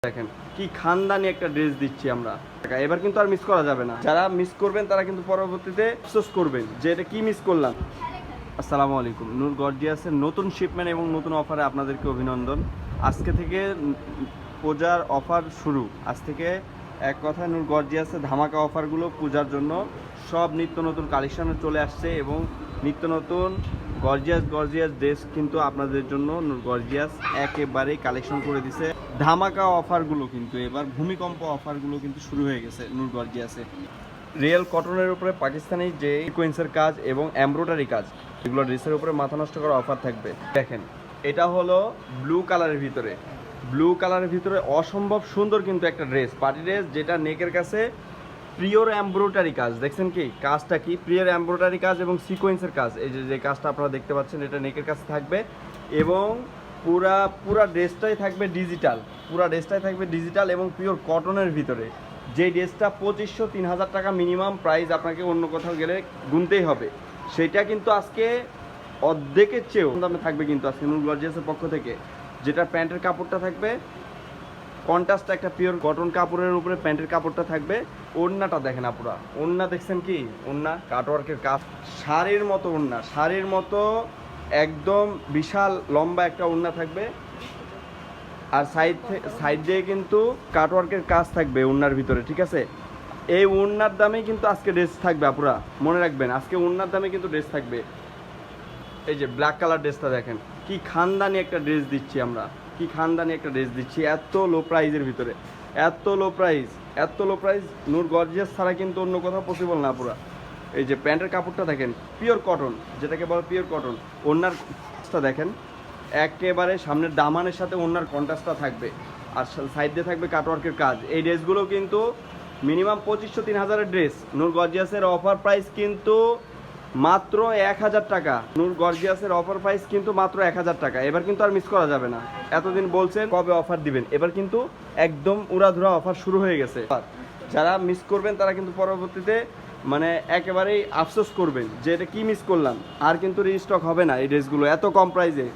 দেখেন কি খানদানি একটা ড্রেস দিচ্ছি আমরা। এবার কিন্তু আর মিস করা যাবে না। যারা মিস করবেন তারা কিন্তু পরবর্তীতে আফসোস করবেন যে এটা কি মিস করলাম। আসসালামু আলাইকুম। নূর গর্জিয়াসের নতুন শিপমেন্ট এবং নতুন অফারে আপনাদেরকে অভিনন্দন। আজকে থেকে পূজার অফার শুরু। আজ থেকে এক কথায় নূর গর্জিয়াসের ধামাকা অফারগুলো পূজার জন্য সব নিত্য নতুন কালেকশনে চলে আসছে এবং নিত্য নতুন গর্জিয়াস ড্রেস কিন্তু আপনাদের জন্য নূর গর্জিয়াস একেবারেই কালেকশন করে দিছে। ধামাকা অফারগুলো কিন্তু এবার ভূমিকম্প অফারগুলো কিন্তু শুরু হয়ে গেছে নূর গর্জিয়াসে। রিয়েল কটনের উপরে পাকিস্তানি যে সিকোয়েন্সের কাজ এবং এমব্রয়ডারি কাজ, এগুলো ড্রেসের উপরে মাথা নষ্ট করা অফার থাকবে। দেখেন এটা হলো ব্লু কালারের ভিতরে অসম্ভব সুন্দর কিন্তু একটা ড্রেস, পার্টি ড্রেস, যেটা নেকের কাছে প্রিয়র এমব্রয়ডারি কাজ। দেখছেন কি কাজটা, কি প্রিয়র এমব্রয়ডারি কাজ এবং সিকোয়েন্সের কাজ। এই যে কাজটা আপনারা দেখতে পাচ্ছেন, এটা নেকের কাছে থাকবে এবং পুরা ড্রেসটাই থাকবে ডিজিটাল এবং পিওর কটনের ভিতরে। যে ড্রেসটা 2500 3000 টাকা মিনিমাম প্রাইস আপনাকে অন্য কোথাও গেলে গুনতেই হবে, সেটা কিন্তু আজকে অর্ধেকের চেয়েও দামে থাকবে কিন্তু আজকে নূর গর্জিয়াসের পক্ষ থেকে। যেটা প্যান্টের কাপড়টা থাকবে কন্ট্রাস্টটা একটা পিওর কটন কাপড়ের উপরে প্যান্টের কাপড়টা থাকবে। ওড়নাটা দেখেন আপুরা, ওড়না দেখছেন কি, ওড়না কাটওয়ার্কের কাজ, শাড়ির মতো একদম বিশাল লম্বা একটা ওড়না থাকবে। আর সাইড দিয়ে কিন্তু কাটওয়ার্কের কাজ থাকবে ওড়নার ভিতরে, ঠিক আছে। এই ওড়নার দামে কিন্তু আজকে ড্রেস থাকবে আপুরা, মনে রাখবেন আজকে ওড়নার দামে কিন্তু ড্রেস থাকবে। এই যে ব্ল্যাক কালার ড্রেসটা দেখেন কি খানদানি একটা ড্রেস দিচ্ছি আমরা, এত লো প্রাইজের ভিতরে। এত লো প্রাইস নূর গর্জিয়াস ছাড়া কিন্তু অন্য কোথাও পসিবল না পুরা। এই যে প্যান্টের কাপড়টা দেখেন পিওর কটন, যেটাকে বলে পিওর কটন। ওড়নার কাজটা দেখেন একেবারে সামনের দামানের সাথে ওড়নার কন্ট্রাস্টটা থাকবে, আর সাইড দিয়ে থাকবে কাটওয়ার্কের কাজ। এই ড্রেসগুলো কিন্তু মিনিমাম 2500 3000 ড্রেস। নূর গর্জিয়াসের অফার প্রাইস কিন্তু মাত্র 1000 টাকা। নূর গর্জিয়াসের অফার প্রাইস কিন্তু মাত্র 1000 টাকা। এবার কিন্তু আর মিস করা যাবে না। এতদিন বলছেন কবে অফার দিবেন, এবার কিন্তু একদম উড়াধুরা অফার শুরু হয়ে গেছে। যারা মিস করবেন তারা কিন্তু পরবর্তীতে একেবারেই আফসোস করবেন যে এটা কি মিস করলাম। আর কিন্তু রিস্টক হবে না এই ড্রেসগুলো এত কম প্রাইসে।